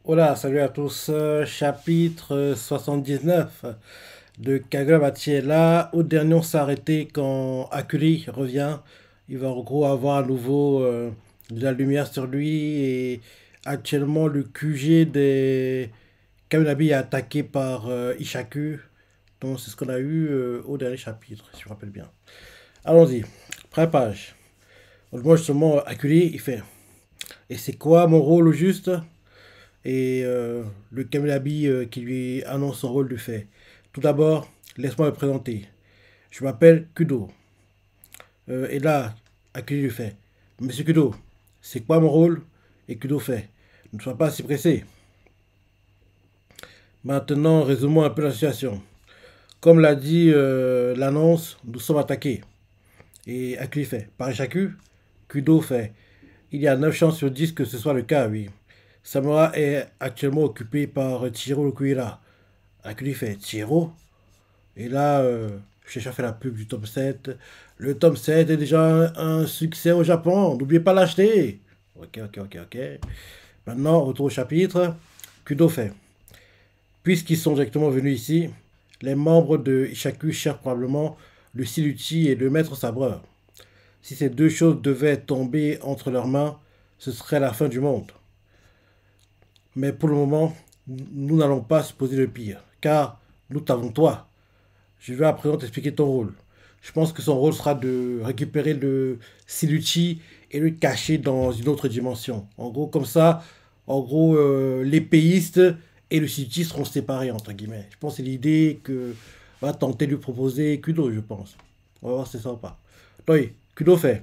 Voilà, salut à tous. Chapitre 79 de Kagura est là. Au dernier, on s'est arrêté quand Akuri revient. Il va en gros avoir à nouveau de la lumière sur lui. Et actuellement, le QG des Kaminabi est attaqué par Ishaku. Donc, c'est ce qu'on a eu au dernier chapitre, si je me rappelle bien. Allons-y. Première page. Donc, moi, justement, Akuri, il fait. Et c'est quoi mon rôle au juste? Et le Kamelabi qui lui annonce son rôle lui fait. Tout d'abord, laisse-moi me présenter. Je m'appelle Kudo. Et là, Akili lui fait. Monsieur Kudo, c'est quoi mon rôle? Et Kudo fait. Ne sois pas si pressé. Maintenant, résumons un peu la situation. Comme l'a dit l'annonce, nous sommes attaqués. Et Akili fait. Par Ishaku, Kudo fait. Il y a 9 chances sur 10 que ce soit le cas, oui. Samura est actuellement occupé par Chihiro Okuira. Akili fait. Chihiro? Et là, j'ai déjà fait la pub du tome 7. Le tome 7 est déjà un succès au Japon. N'oubliez pas l'acheter. Ok, ok, ok, ok. Maintenant, retour au chapitre. Kudo fait. Puisqu'ils sont directement venus ici, les membres de Ishaku cherchent probablement le Siluchi et le maître sabreur. Si ces deux choses devaient tomber entre leurs mains, ce serait la fin du monde. Mais pour le moment, nous n'allons pas supposer le pire, car nous t'avons toi. Je vais à présent t'expliquer ton rôle. Je pense que son rôle sera de récupérer le Siluchi et le cacher dans une autre dimension. En gros, comme ça, l'épéiste et le Siluchi seront séparés, entre guillemets. Je pense que c'est l'idée que va tenter de lui proposer Kudo, je pense. On va voir si c'est ça ou pas. Donc, oui, Kudo fait.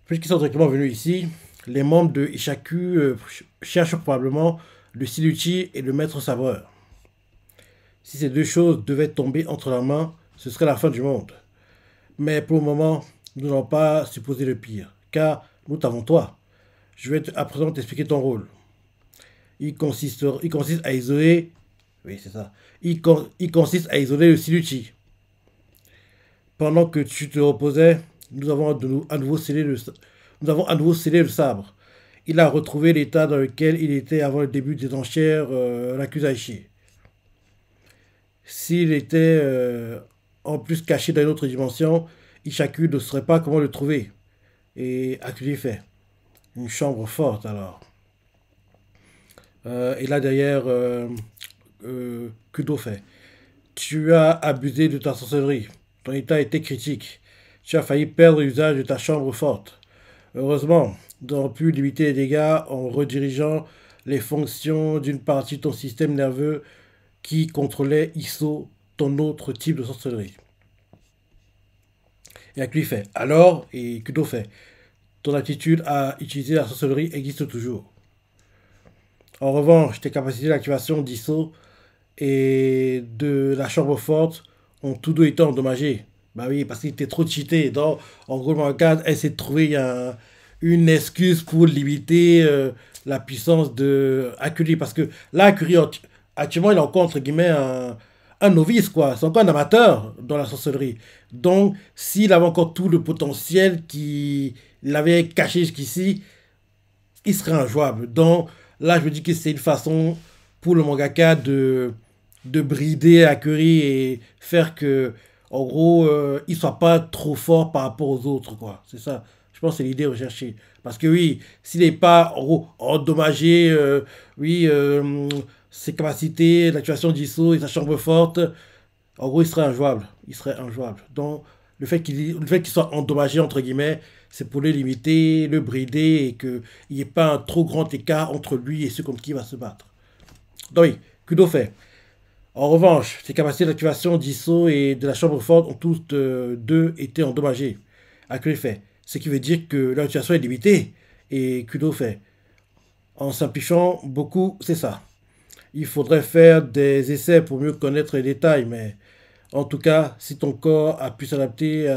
Puisqu'ils sont directement venus ici, les membres de Ishaku cherchent probablement le Siluchi et le maître sabreur. Si ces deux choses devaient tomber entre leurs mains, ce serait la fin du monde. Mais pour le moment, nous n'allons pas supposer le pire, car nous t'avons toi. Je vais à présent t'expliquer ton rôle. Il consiste à isoler. Oui, c'est ça. Il consiste à isoler le Siluchi. Pendant que tu te reposais, à nouveau nous avons à nouveau scellé le sabre. Il a retrouvé l'état dans lequel il était avant le début des enchères l'Akuzaishi. S'il était en plus caché dans une autre dimension, Ishaku ne saurait pas comment le trouver. Et Akuli fait. Une chambre forte alors. Et là derrière, Kudo fait. Tu as abusé de ta sorcellerie. Ton état était critique. Tu as failli perdre l'usage de ta chambre forte. Heureusement, nous avons pu limiter les dégâts en redirigeant les fonctions d'une partie de ton système nerveux qui contrôlait ISO, ton autre type de sorcellerie. Et Akuli fait. Alors, et Kudo fait. Ton aptitude à utiliser la sorcellerie existe toujours. En revanche, tes capacités d'activation d'ISO et de la chambre forte ont tous deux été endommagés. Bah oui, parce qu'il était trop cheaté. Donc, en gros, le manga essaie de trouver une excuse pour limiter la puissance de Akuri. Parce que là, Akuri, actuellement, il est encore, entre guillemets, un novice, quoi. C'est encore un amateur dans la sorcellerie. Donc, s'il avait encore tout le potentiel qu'il avait caché jusqu'ici, il serait injouable. Donc là, je me dis que c'est une façon pour le mangaka de brider Akuri et faire que, en gros, il soit pas trop fort par rapport aux autres, quoi. C'est ça. Je pense que c'est l'idée recherchée. Parce que oui, s'il n'est pas, en gros, endommagé, oui, ses capacités, l'activation d'ISO et sa chambre forte, en gros, il serait injouable. Il serait injouable. Donc, le fait qu'il soit endommagé, entre guillemets, c'est pour le limiter, le brider et qu'il n'y ait pas un trop grand écart entre lui et ceux contre qui il va se battre. Donc, oui, Kudo fait. En revanche, ses capacités d'activation d'ISO et de la chambre forte ont toutes deux été endommagées. Akuri fait. Ce qui veut dire que leur situation est limitée. Et Kudo fait. En simplifiant beaucoup, c'est ça. Il faudrait faire des essais pour mieux connaître les détails, mais en tout cas, si ton corps a pu s'adapter,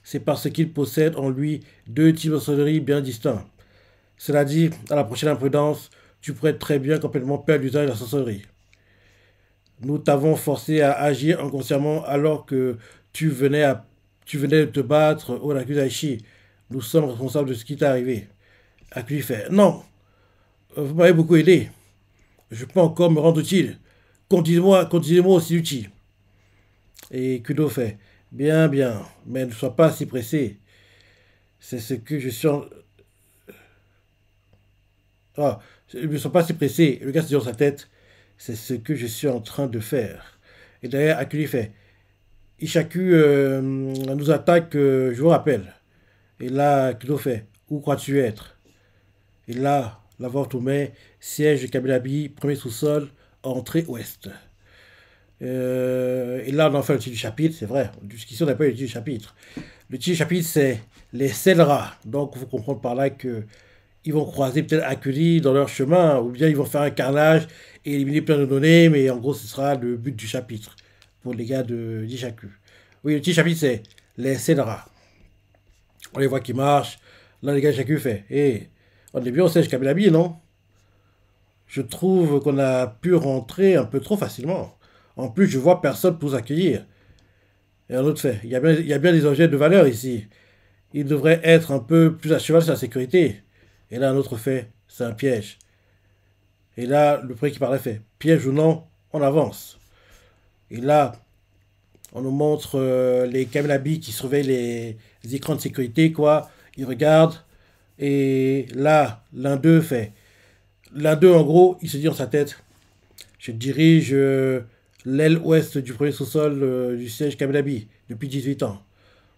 c'est parce qu'il possède en lui deux types de sonneries bien distincts. Cela dit, à la prochaine imprudence, tu pourrais très bien complètement perdre l'usage de la sorcellerie. Nous t'avons forcé à agir inconsciemment alors que tu venais de te battre au Nakudaishi. Nous sommes responsables de ce qui t'est arrivé. Akui fait non. Vous m'avez beaucoup aidé. Je peux encore me rendre utile. Continuez-moi aussi utile. Et Kudo fait, bien, bien, mais ne sois pas si pressé. C'est ce que je suis en... Ah, ne sois pas si pressé. Le gars se dit dans sa tête, c'est ce que je suis en train de faire. Et derrière, Akuli fait, Ishaku nous attaque, je vous rappelle. Et là, Kudo fait, où crois-tu être? Et là, la voix tournait, siège de Kabilabi, premier sous-sol, entrée ouest. Et là, on a fait le titre du chapitre, c'est vrai. Jusqu'ici, on n'a pas eu le titre du chapitre. Le titre du chapitre, c'est les Célras. Donc, il faut comprendre par là que ils vont croiser peut-être Akuli dans leur chemin, ou bien ils vont faire un carnage et éliminer plein de données, mais en gros, ce sera le but du chapitre pour les gars de d'Ishaku. Oui, le titre du chapitre, c'est les Célras. On les voit qui marchent. Là, les gars d'Ishaku fait, hé, on est bien au siège Kabilabi, non? Je trouve qu'on a pu rentrer un peu trop facilement. En plus, je vois personne pour nous accueillir. Et un autre fait, il y a bien des objets de valeur ici. Il devrait être un peu plus à cheval sur la sécurité. Et là, un autre fait, c'est un piège. Et là, le prix qui parlait fait, piège ou non, on avance. Et là, on nous montre les Kamelabi qui surveillent les écrans de sécurité, quoi. Ils regardent. Et là, l'un d'eux, en gros, il se dit dans sa tête, je dirige l'aile ouest du premier sous-sol du siège Kamelabi depuis 18 ans.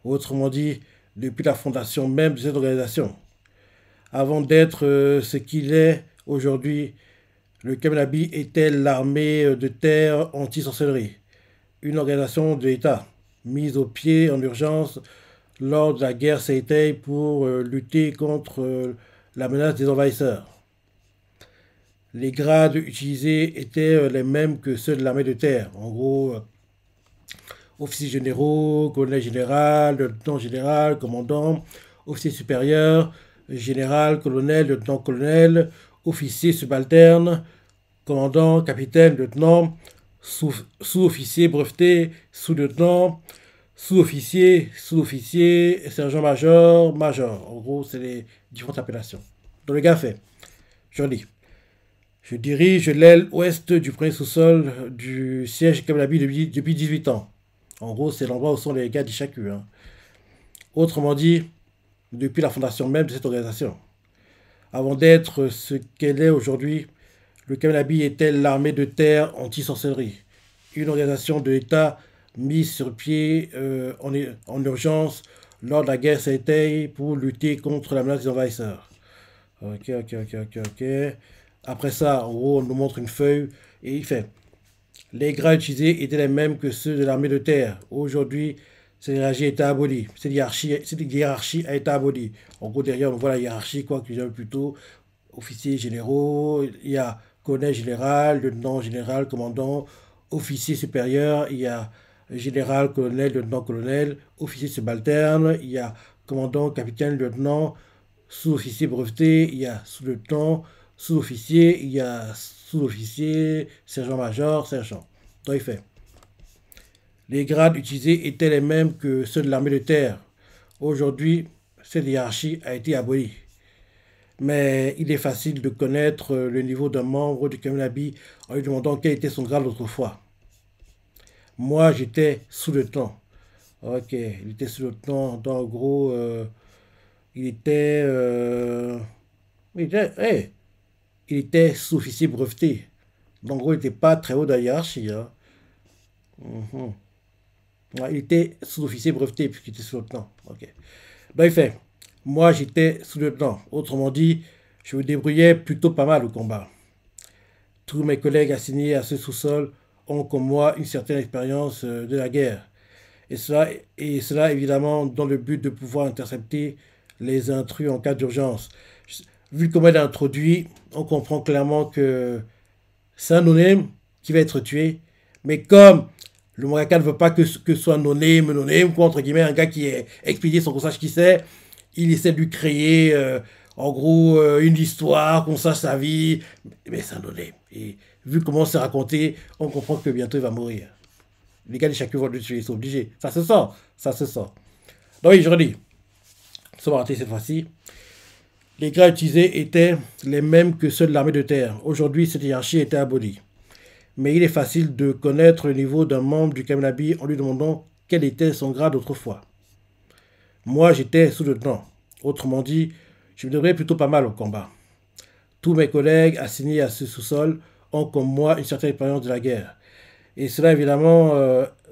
Autrement dit, depuis la fondation même de cette organisation. Avant d'être ce qu'il est aujourd'hui, le Kamelabi était l'armée de terre anti-sorcellerie, une organisation de l'État mise au pied en urgence lors de la guerre Seitei pour lutter contre la menace des envahisseurs. Les grades utilisés étaient les mêmes que ceux de l'armée de terre. En gros, officiers généraux, colonel général, lieutenant général, commandant, officier supérieur, général, colonel, lieutenant-colonel, officier subalterne, commandant, capitaine, lieutenant, sous-officier breveté, sous-lieutenant, sous-officier, sergent-major, major. En gros, c'est les différentes appellations. Donc le gars fait, je lis. Je dirige l'aile ouest du premier sous-sol du siège Kamelabi depuis 18 ans. En gros, c'est l'endroit où sont les gars d'Ishaku. Hein. Autrement dit, depuis la fondation même de cette organisation. Avant d'être ce qu'elle est aujourd'hui, le Kamelabi était l'armée de terre anti-sorcellerie. Une organisation de l'État mise sur pied en urgence lors de la guerre Seitei pour lutter contre la menace des envahisseurs. Ok. Après ça, en gros, on nous montre une feuille et il fait les grades utilisés étaient les mêmes que ceux de l'armée de terre. Aujourd'hui, cette hiérarchie a été abolie. Cette hiérarchie a été abolie. En gros, derrière, on voit la hiérarchie, quoi, que j'avais plutôt officiers généraux, il y a colonel général, lieutenant général, commandant, officier supérieur, il y a général, colonel, lieutenant-colonel, officier subalterne, il y a commandant, capitaine, lieutenant, sous-officier breveté, il y a sous-lieutenant, sous-officier, il y a sous-officier, sergent-major, sergent. Donc il fait. Les grades utilisés étaient les mêmes que ceux de l'armée de terre. Aujourd'hui, cette hiérarchie a été abolie. Mais il est facile de connaître le niveau d'un membre du Kamelabi en lui demandant quel était son grade autrefois. Moi, j'étais sous-lieutenant. Ok, il était sous-lieutenant. Donc, en gros, il était... hey, il était sous-officier breveté. Donc, en gros, il n'était pas très haut dans la hiérarchie. Hein. Mhm. Ouais, il était sous-officier breveté puisqu'il était sous-lieutenant. Ok. Donc, il fait, moi, j'étais sous-lieutenant. Autrement dit, je me débrouillais plutôt pas mal au combat. Tous mes collègues assignés à ce sous-sol ont, comme moi, une certaine expérience de la guerre. Et cela, évidemment, dans le but de pouvoir intercepter les intrus en cas d'urgence. Vu comment elle est introduit, on comprend clairement que c'est un no-name qui va être tué. Mais comme le Morakan ne veut pas que ce soit no-name, quoi, entre guillemets, un gars qui est expédié sans qu'on sache qui c'est, il essaie de lui créer, en gros, une histoire, qu'on sache sa vie. Mais c'est un no-name. Et vu comment c'est raconté, on comprend que bientôt il va mourir. Les gars de chacun vont le tuer, ils sont obligés. Ça se sent, ça se sent. Donc oui, je redis. Nous sommes ratés cette fois-ci. Les grades utilisés étaient les mêmes que ceux de l'armée de terre. Aujourd'hui, cette hiérarchie était abolie. Mais il est facile de connaître le niveau d'un membre du Kaminabi en lui demandant quel était son grade autrefois. Moi, j'étais sous-lieutenant. Autrement dit, je me devrais plutôt pas mal au combat. Tous mes collègues assignés à ce sous-sol ont comme moi une certaine expérience de la guerre. Et cela évidemment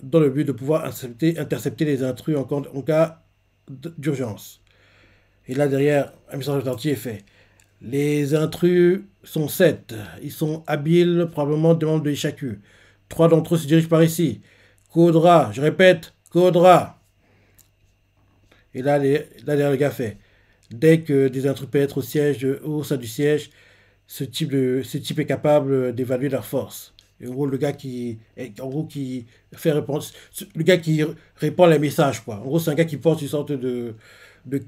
dans le but de pouvoir intercepter les intrus en cas d'urgence. Et là derrière, un message retenti est fait. Les intrus sont 7. Ils sont habiles, probablement des membres de l'Ishaku. 3 d'entre eux se dirigent par ici. Caudra, je répète, Caudra. Et là derrière le gars fait. Dès que des intrus pénètrent au sein du siège, ce type est capable d'évaluer leur force. Et en gros, qui fait répondre, le gars qui répond les messages, quoi. En gros, c'est un gars qui porte une sorte de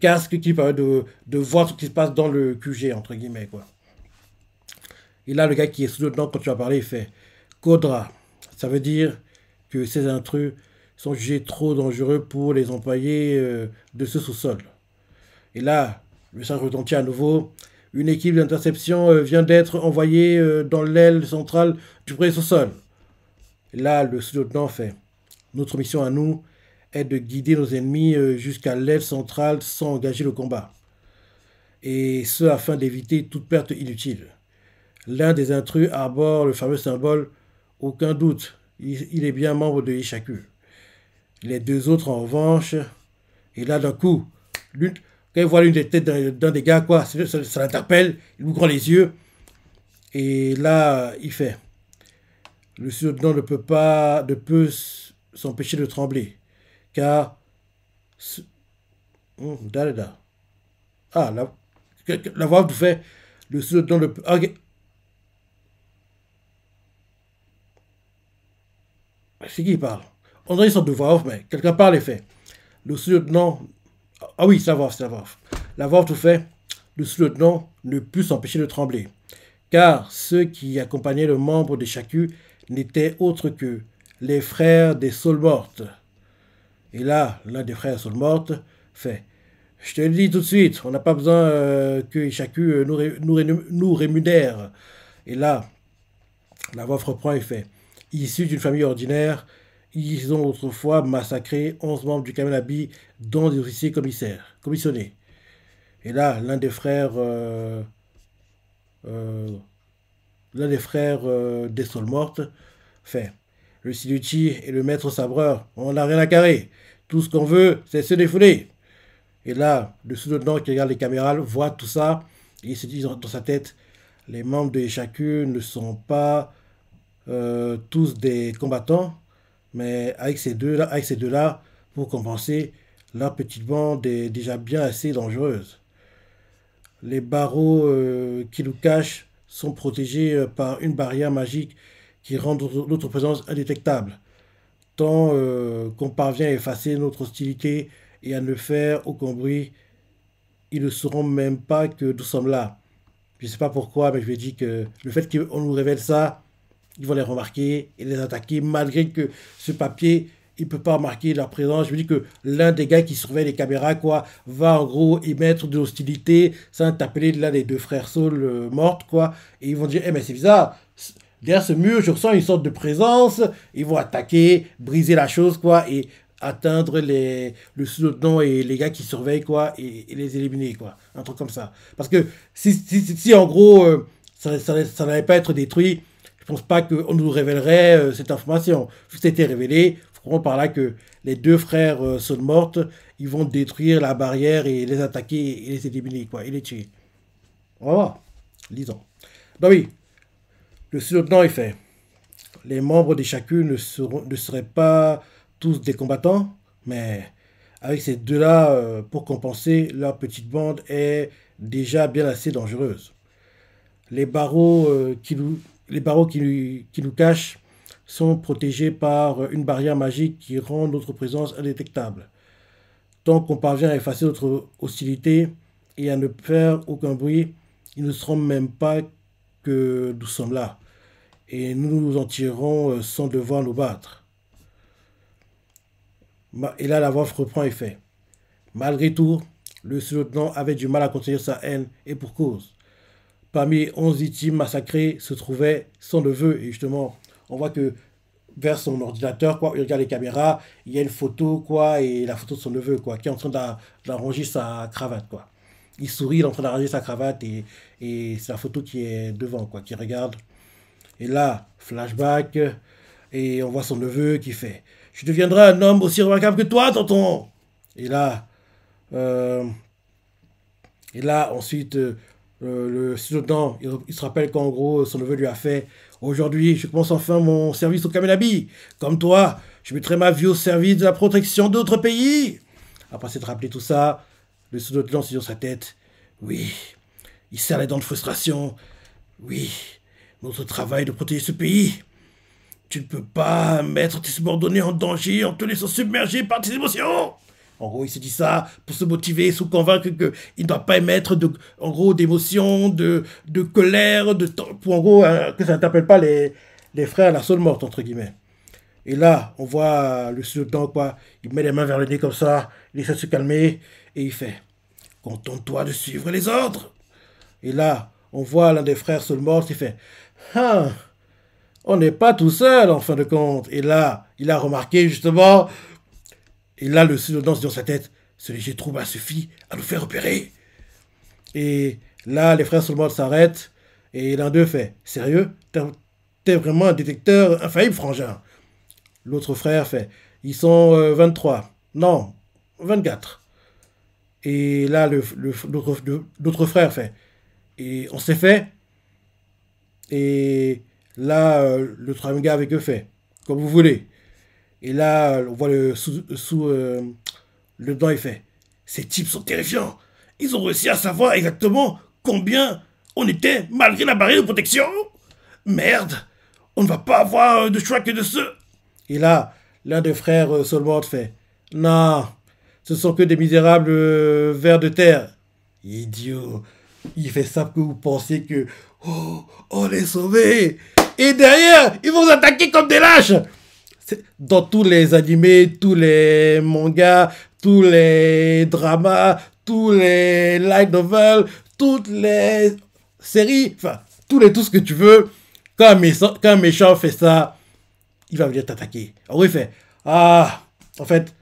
casque qui permet de voir ce qui se passe dans le QG, entre guillemets, quoi. Et là, le gars qui est sous-lieutenant, quand tu vas parler, il fait Caudra. Ça veut dire que ces intrus sont jugés trop dangereux pour les employés de ce sous-sol. Et là, le message retentit à nouveau. Une équipe d'interception vient d'être envoyée dans l'aile centrale du premier sous-sol. Et là, le sous-lieutenant fait. Notre mission à nous est de guider nos ennemis jusqu'à l'aile centrale sans engager le combat. Et ce afin d'éviter toute perte inutile. L'un des intrus arbore le fameux symbole. Aucun doute, il est bien membre de Ishaku. Les deux autres, en revanche, et là, d'un coup, quand il voit l'une des têtes d'un des gars, quoi, ça l'interpelle, il ouvre les yeux, et là, il fait. Le sous-lieutenant ne peut s'empêcher de trembler, car... Ah, la voix vous fait. Le sous-lieutenant ne peut... Ok. C'est qui qui parle? On dirait une sorte de voix off, mais quelqu'un parle et fait. Le sous-lieutenant... Ah oui, c'est la voix off, c'est la voix off. La voix off tout fait. Le sous-lieutenant ne put s'empêcher de trembler, car ceux qui accompagnaient le membre des Shaku n'étaient autres que les frères des Saules Mortes. Et là, l'un des frères Saules Mortes fait. Je te le dis tout de suite, on n'a pas besoin que Shaku nous rémunère. Et là, la voix reprend et fait. Issus d'une famille ordinaire, ils ont autrefois massacré 11 membres du Kaminabi, dont des officiers commissionnés. Et là, euh, l'un des frères des Saules Mortes fait. Le Siluchi et le maître sabreur, on n'a rien à carrer. Tout ce qu'on veut, c'est se défouler. Et là, le sous-lieutenant qui regarde les caméras voit tout ça, et il se dit dans sa tête, les membres de Ishaku ne sont pas tous des combattants, mais avec ces deux-là, pour compenser, leur petite bande est déjà bien assez dangereuse. Les barreaux qui nous cachent sont protégés par une barrière magique qui rend notre présence indétectable, tant qu'on parvient à effacer notre hostilité et à ne faire aucun bruit, ils ne sauront même pas que nous sommes là. Je ne sais pas pourquoi, mais je lui ai dit que le fait qu'on nous révèle ça, ils vont les remarquer et les attaquer, malgré que ce papier, il ne peut pas remarquer leur présence. Je me dis que l'un des gars qui surveille les caméras, quoi, va en gros émettre de l'hostilité, sans interpeller l'un des deux frères Saul mortes, quoi. Et ils vont dire, eh mais c'est bizarre, derrière ce mur, je ressens une sorte de présence. Ils vont attaquer, briser la chose, quoi, et atteindre le sous-lieutenant et les gars qui surveillent, quoi, et les éliminer, quoi. Un truc comme ça. Parce que si en gros, ça n'allait pas être détruit, je pense pas qu'on nous révélerait cette information. C'était révélé, il faut comprendre par là que les deux frères sont mortes, ils vont détruire la barrière et les attaquer et les éliminer, quoi, et les tuer. On va voir. Lisons. Ben oui, le sous-lieutenant, il fait. Les membres des Shaku ne seraient pas tous des combattants, mais avec ces deux-là, pour compenser, leur petite bande est déjà bien assez dangereuse. Les barreaux, qui nous cachent sont protégés par une barrière magique qui rend notre présence indétectable. Tant qu'on parvient à effacer notre hostilité et à ne faire aucun bruit, ils ne sauront même pas que nous sommes là. Et nous nous en tirerons sans devoir nous battre. Et là, la voix reprend et fait. Malgré tout, Le sous-lieutenant avait du mal à contenir sa haine, et pour cause. Parmi les 11 victimes massacrées se trouvait son neveu. Et justement, on voit que vers son ordinateur, quoi, il regarde les caméras, il y a une photo, quoi, et la photo de son neveu, quoi, qui est en train d'arranger sa cravate, quoi. Il sourit, il est en train d'arranger sa cravate, et c'est la photo qui est devant, quoi, qui regarde. Et là, flashback, et on voit son neveu qui fait « Je deviendrai un homme aussi remarquable que toi, tonton !» Et là, euh, ensuite, le sous-lieutenant, il se rappelle qu'en gros, son neveu lui a fait aujourd'hui, je commence enfin mon service au Kamenabi. Comme toi, je mettrai ma vie au service de la protection d'autres pays. Après s'être rappelé tout ça, le sous-lieutenant s'est dans sa tête. Oui, il serre les dents de frustration. Oui, notre travail de protéger ce pays. Tu ne peux pas mettre tes subordonnés en danger en te laissant submerger par tes émotions. En gros, il se dit ça pour se motiver, se convaincre qu'il ne doit pas émettre en gros, d'émotions, de colère, pour en gros que ça n'appelle pas les frères à la seule morte, entre guillemets. Et là, on voit le sous-lieutenant, quoi, il met les mains vers le nez comme ça, il essaie de se calmer, et il fait « Contente-toi de suivre les ordres !» Et là, on voit l'un des frères seul mort, il fait « Ah, on n'est pas tout seul, en fin de compte. » Et là, il a remarqué, justement, et là, le sous-lieutenant se dit dans sa tête, ce léger trouble a suffi à nous faire repérer. Et là, les frères Solomon s'arrêtent, et l'un d'eux fait, sérieux, t'es vraiment un détecteur infaillible, frangin. L'autre frère fait, ils sont 23. Non, 24. Et là, l'autre frère fait, et on s'est fait. Et là, le troisième gars avec eux fait, comme vous voulez. Et là, on voit le dedans, il fait. Ces types sont terrifiants. Ils ont réussi à savoir exactement combien on était malgré la barrière de protection. Merde, on ne va pas avoir de choix que de ce. Et là, l'un des frères Solmord fait. Non, ce sont que des misérables vers de terre. Idiot. Il fait ça que vous pensez que. Oh, on est sauvés. Et derrière, ils vont vous attaquer comme des lâches. Dans tous les animés, tous les mangas, tous les dramas, tous les light novels, toutes les séries, enfin, tout ce que tu veux, quand un méchant fait ça, il va venir t'attaquer. Alors il fait, ah, en fait,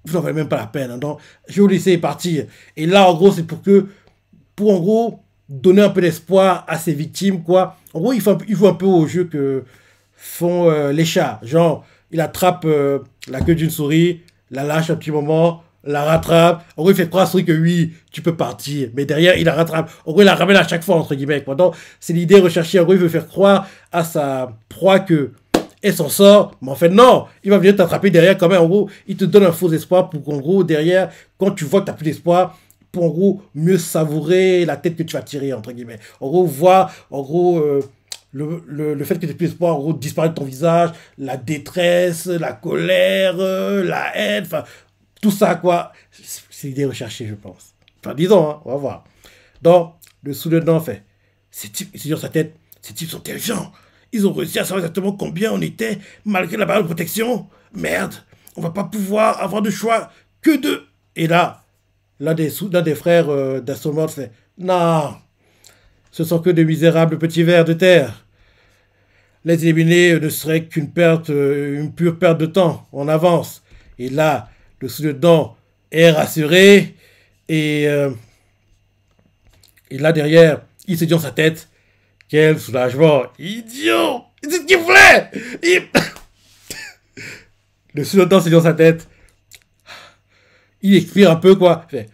vous n'en valez même pas la peine, hein, donc je vais vous laisser partir. Et là, en gros, c'est pour en gros, donner un peu d'espoir à ses victimes, quoi. En gros, il joue un peu au jeu que font les chats, genre, il attrape la queue d'une souris, la lâche un petit moment, la rattrape. En gros, il fait croire à la souris que oui, tu peux partir. Mais derrière, il la rattrape. En gros, il la ramène à chaque fois, entre guillemets. Donc, c'est l'idée recherchée. En gros, il veut faire croire à sa proie que elle s'en sort. Mais en fait, non. Il va venir t'attraper derrière quand même. En gros, il te donne un faux espoir pour qu'en gros, derrière, quand tu vois que tu n'as plus d'espoir, pour en gros, mieux savourer la tête que tu vas tirer, entre guillemets. En gros, voir, en gros... le fait que tu n'aies plus espoir, en gros, disparaître de ton visage, la détresse, la colère, la haine, enfin, tout ça, quoi. C'est l'idée recherchée, je pense. Enfin, disons, hein, on va voir. Donc, le sous-lieutenant fait, ces types, il se dit dans sa tête, ces types sont terrifiants. Ils ont réussi à savoir exactement combien on était, malgré la barrière de protection. Merde, on va pas pouvoir avoir de choix que de... Et là, l'un des frères d'Astomord fait, non, ce sont que de misérables petits vers de terre. Les éliminer ne serait qu'une perte, une pure perte de temps. On avance. Et là, le sous-lieutenant est rassuré. Et là, derrière, il se dit dans sa tête, quel soulagement. Idiot! C'est ce qu'il voulait! Le sous-lieutenant se dit dans sa tête, il expire un peu, quoi. Il fait,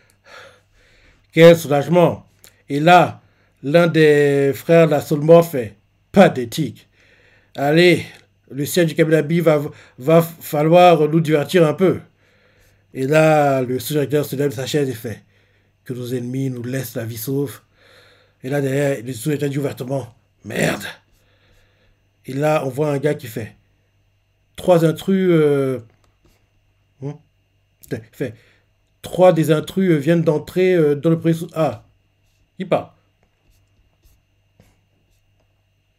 quel soulagement. Et là, l'un des frères de la Solmord fait, pas d'éthique. Allez, le ciel du Kamenabi va falloir nous divertir un peu. Et là, le sous-directeur se lève de sa chaise et fait que nos ennemis nous laissent la vie sauve. Et là, derrière, le sous-directeur dit ouvertement merde. Et là, on voit un gars qui fait 3 intrus. Fait 3 des intrus viennent d'entrer dans le premier sous. Ah, il part.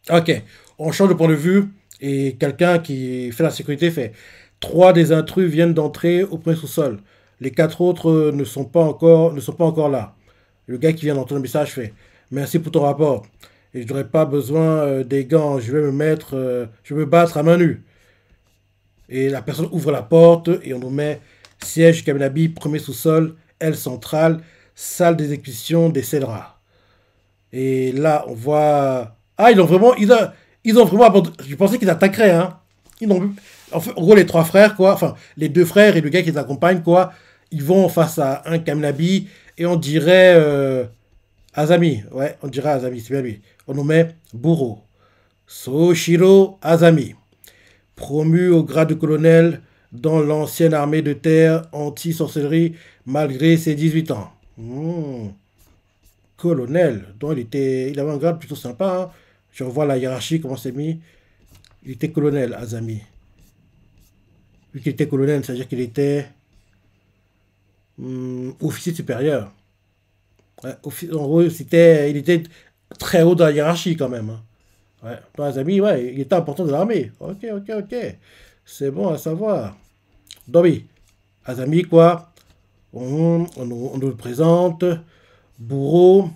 Ok, on change de point de vue et quelqu'un qui fait la sécurité fait 3 des intrus viennent d'entrer au premier sous-sol. Les 4 autres ne sont pas encore là. Le gars qui vient d'entendre le message fait merci pour ton rapport. Et je n'aurai pas besoin des gants. Je vais me battre à main nue. Et la personne ouvre la porte et on nous met siège Kaminabi, premier sous-sol, aile centrale, salle d'exécution des Cédras. Et là, on voit. Ah, ils ont vraiment abandonné. Je pensais qu'ils attaqueraient, hein. Ils ont, en fait, en gros, les 3 frères, quoi. Enfin, les 2 frères et le gars qui les accompagne, quoi. Ils vont face à un Kaminabi et on dirait Azami. Ouais, on dirait Azami, c'est bien lui. On nous met bourreau. Soshiro Azami. Promu au grade de colonel dans l'ancienne armée de terre anti-sorcellerie malgré ses 18 ans. Colonel. Donc il avait un grade plutôt sympa. Hein. Je revois la hiérarchie, comment c'est mis. Il était colonel, Azami. Vu qu'il était colonel, c'est-à-dire qu'il était officier supérieur. Ouais, en gros, il était très haut dans la hiérarchie quand même. Hein. Ouais. Dans Azami, ouais, il était important de l'armée. Ok, ok, ok. C'est bon à savoir. Donc oui, Azami, quoi. On nous le présente. Bourreau.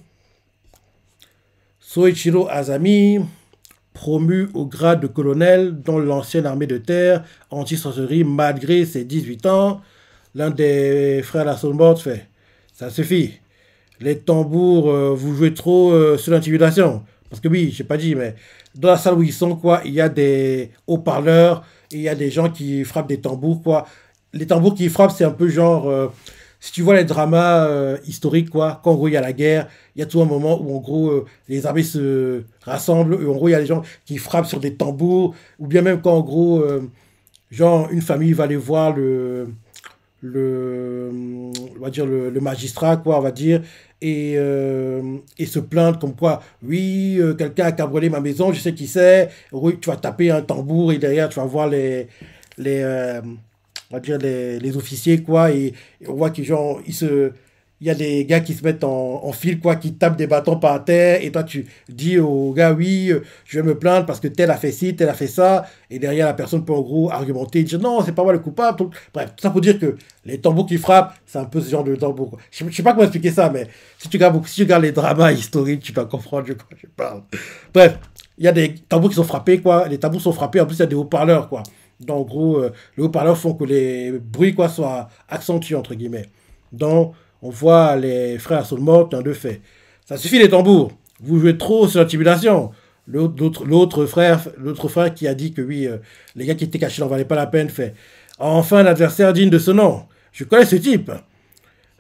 Soichiro Azami, promu au grade de colonel dans l'ancienne armée de terre, anti-sorcellerie malgré ses 18 ans. L'un des frères la Soulmort fait ça suffit. Les tambours, vous jouez trop sur l'intimidation. Parce que oui, j'ai pas dit, mais dans la salle où ils sont, quoi, il y a des haut-parleurs, et il y a des gens qui frappent des tambours, quoi. Les tambours qui frappent, c'est un peu genre, si tu vois les dramas historiques, quoi, quand en gros il y a la guerre, il y a tout un moment où en gros les armées se rassemblent, et en gros il y a des gens qui frappent sur des tambours, ou bien même quand en gros, genre une famille va aller voir on va dire le magistrat, quoi, on va dire, et se plaindre comme quoi, oui, quelqu'un a cabrolé ma maison, je sais qui c'est, oui, tu vas taper un tambour et derrière tu vas voir les on va dire les officiers, quoi, et on voit qu'ils genre, il y a des gars qui se mettent en file, quoi, qui tapent des bâtons par terre, et toi tu dis au gars, oui, je vais me plaindre parce que tel a fait ci, tel a fait ça, et derrière la personne peut en gros argumenter, dire non, c'est pas moi le coupable. Donc, bref, tout ça pour dire que les tambours qui frappent, c'est un peu ce genre de tambour, quoi. Je sais pas comment expliquer ça, mais si tu regardes les dramas historiques, tu vas comprendre de quoi je parle. Bref, il y a des tambours qui sont frappés, quoi, les tambours sont frappés, en plus il y a des haut-parleurs, quoi. Donc, en gros, les haut-parleurs font que les bruits, quoi, soient accentués, entre guillemets. Donc, on voit les frères Soulmort, un de fait. Ça suffit les tambours. Vous jouez trop sur l'intimidation. L'autre frère qui a dit que oui, les gars qui étaient cachés n'en valaient pas la peine, fait. Enfin, un adversaire digne de ce nom. Je connais ce type.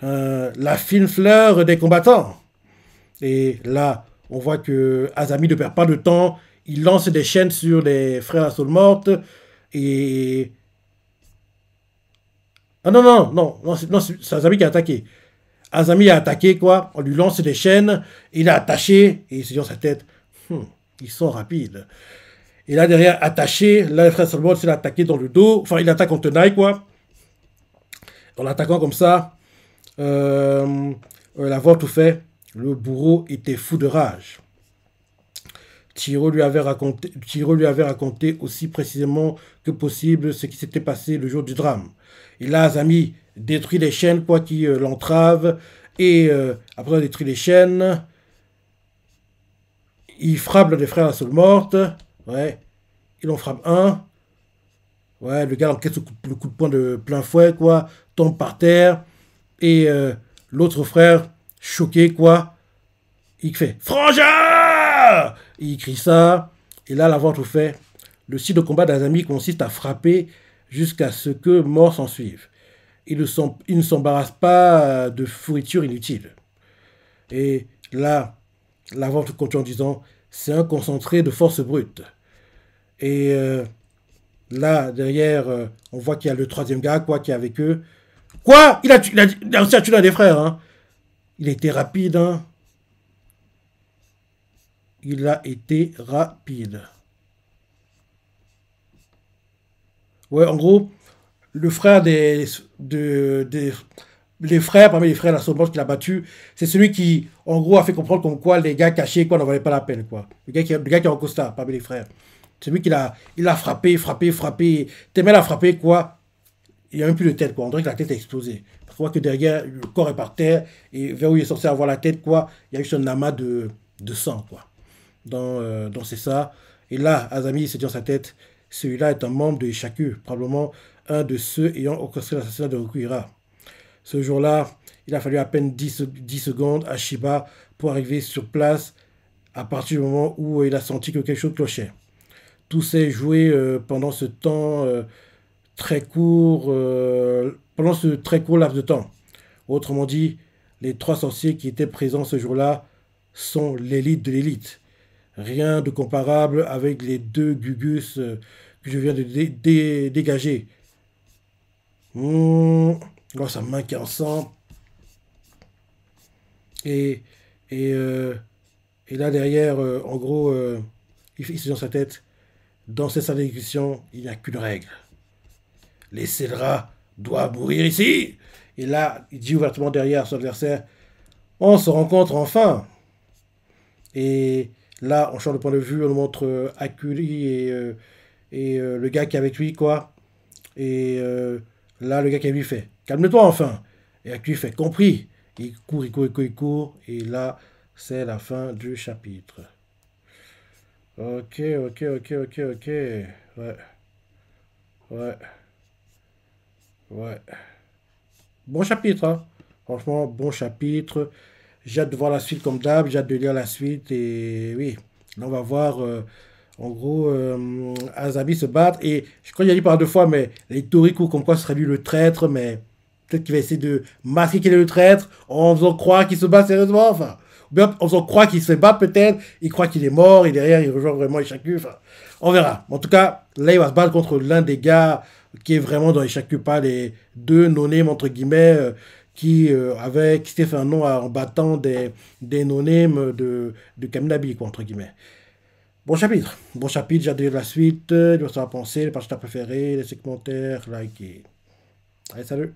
La fine fleur des combattants. Et là, on voit que Azami ne perd pas de temps. Il lance des chaînes sur les frères Soulmort. Et... Ah non, c'est Azami qui a attaqué. Azami a attaqué, quoi. On lui lance des chaînes. Il a attaché. Et il se dit dans sa tête, ils sont rapides. Et là, derrière, attaché, là, le frère Soulmort s'est attaqué dans le dos. Enfin, il attaque en tenaille, quoi. En attaquant comme ça, l'avoir tout fait, le bourreau était fou de rage. Tiro lui avait raconté aussi précisément que possible ce qui s'était passé le jour du drame. Et là, Azami détruit les chaînes, quoi, qui l'entravent. Et après avoir détruit les chaînes, il frappe l'un des frères à la Soulmort. Ouais, il en frappe un. Ouais, le gars encaisse le coup de poing de plein fouet, quoi, tombe par terre. Et l'autre frère, choqué, quoi, il fait Frangin! Il crie ça. Et là, l'avoir tout fait. Le style de combat d'Azami consiste à frapper jusqu'à ce que mort s'en suive. Il ne s'embarrasse pas de fourriture inutile. Et là, l'avoir tout continue en disant c'est un concentré de force brute. Et là, derrière, on voit qu'il y a le troisième gars, quoi, qui est avec eux. Quoi? Il a aussi tué l'un des frères, hein. Il était rapide, hein. Il a été rapide. Ouais, en gros, le frère les frères, parmi les frères, la Soulmort qu'il a battu, c'est celui qui, en gros, a fait comprendre comme quoi les gars cachés, quoi, n'en valaient pas la peine, quoi. Le gars qui est en costard, parmi les frères. C'est lui qui il a frappé. Tellement il a frappé, quoi. Il n'y a même plus de tête, quoi. On dirait que la tête a explosé. On voit que derrière, le corps est par terre, et vers où il est censé avoir la tête, quoi, il y a juste un amas de sang, quoi. Donc c'est ça. Et là, Azami s'est dit dans sa tête, celui-là est un membre de Ishaku, probablement un de ceux ayant orchestré l'assassinat de Okuhira. Ce jour-là, il a fallu à peine 10 secondes à Shiba pour arriver sur place à partir du moment où il a senti que quelque chose clochait. Tout s'est joué pendant ce temps très court, pendant ce très court laps de temps. Autrement dit, les trois sorciers qui étaient présents ce jour-là sont l'élite de l'élite. Rien de comparable avec les deux Gugus que je viens de dégager. Mmh. Oh, sa main qui est en sang. Et, et, euh, et là derrière, en gros, il se dit dans sa tête, dans cette salle d'exécution, il n'y a qu'une règle. Les scélérats doivent mourir ici. Et là, il dit ouvertement derrière son adversaire, on se rencontre enfin. Et là, on change de point de vue, on nous montre Akuli et le gars qui est avec lui, quoi. Et là, le gars qui est avec lui fait, calme-toi enfin. Et Akuli fait, compris. Il court, il court, il court, il court. Et là, c'est la fin du chapitre. Ok, ok, ok, ok, ok. Ouais, ouais, ouais. Bon chapitre, hein. Franchement, bon chapitre. J'ai hâte de voir la suite comme d'hab, j'ai hâte de lire la suite. Et oui, là, on va voir, en gros, Azabi se battre. Et je crois qu'il a dit par deux fois, mais les Toriko, comme quoi ce serait lui le traître, mais peut-être qu'il va essayer de masquer qu'il est le traître en faisant croire qu'il se bat sérieusement. Enfin, ou bien en faisant croire qu'il se bat peut-être, il croit qu'il est mort, et derrière, il rejoint vraiment Ishaku. Enfin, on verra. En tout cas, là, il va se battre contre l'un des gars qui est vraiment dans Ishaku, pas les deux no-names, entre guillemets, qui s'était fait un nom en battant des no-names de Kaminabi, quoi, entre guillemets. Bon chapitre, j'ai hâte de lire la suite, de ce que ça va penser, les parties préférées, les commentaires, likez. Allez, salut!